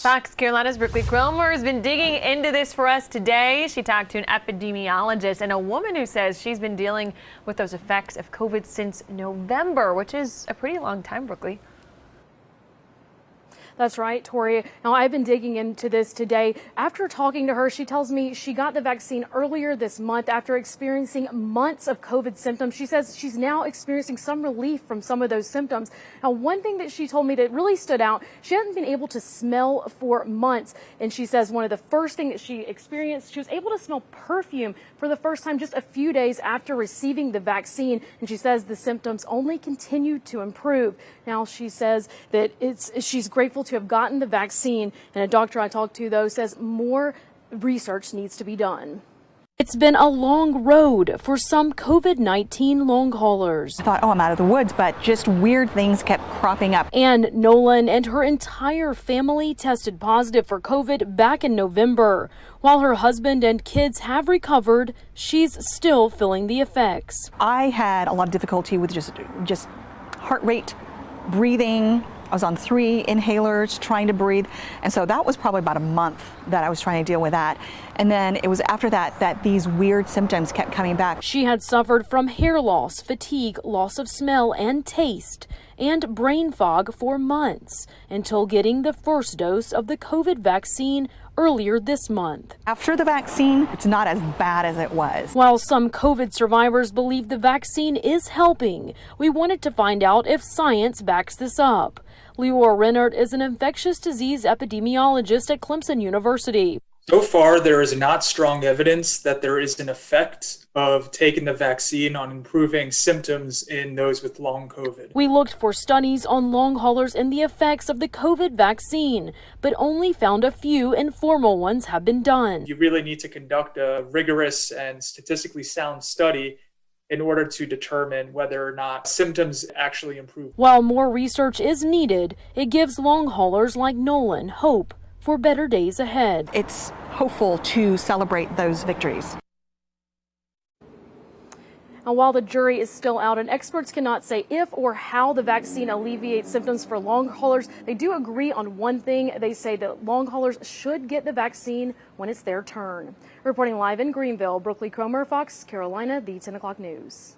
Fox Carolina's Brookley Cromer has been digging into this for us today. She talked to an epidemiologist and a woman who says she's been dealing with those effects of COVID since November, which is a pretty long time, Brookley. That's right, Tori. Now, I've been digging into this today. After talking to her, she tells me she got the vaccine earlier this month after experiencing months of COVID symptoms. She says she's now experiencing some relief from some of those symptoms. Now, one thing that she told me that really stood out, she hasn't been able to smell for months. And she says one of the first things that she experienced, she was able to smell perfume for the first time just a few days after receiving the vaccine. And she says the symptoms only continued to improve. Now, she says that she's grateful to have gotten the vaccine, and a doctor I talked to, though, says more research needs to be done. It's been a long road for some COVID-19 long haulers. I thought, oh, I'm out of the woods, but just weird things kept cropping up. And Nolan and her entire family tested positive for COVID back in November. While her husband and kids have recovered, she's still feeling the effects. I had a lot of difficulty with just heart rate, breathing. I was on 3 inhalers trying to breathe. And so that was probably about a month that I was trying to deal with that. And then it was after that these weird symptoms kept coming back. She had suffered from hair loss, fatigue, loss of smell and taste, and brain fog for months until getting the first dose of the COVID vaccine earlier this month. After the vaccine, it's not as bad as it was. While some COVID survivors believe the vaccine is helping, we wanted to find out if science backs this up. Leora Rennert is an infectious disease epidemiologist at Clemson University. So far, there is not strong evidence that there is an effect of taking the vaccine on improving symptoms in those with long COVID. We looked for studies on long haulers and the effects of the COVID vaccine, but only found a few informal ones have been done. You really need to conduct a rigorous and statistically sound study in order to determine whether or not symptoms actually improve. While more research is needed, it gives long haulers like Nolan hope for better days ahead. It's hopeful to celebrate those victories. And while the jury is still out and experts cannot say if or how the vaccine alleviates symptoms for long haulers, they do agree on one thing. They say that long haulers should get the vaccine when it's their turn. Reporting live in Greenville, Brookley Cromer, Fox Carolina, the 10 o'clock news.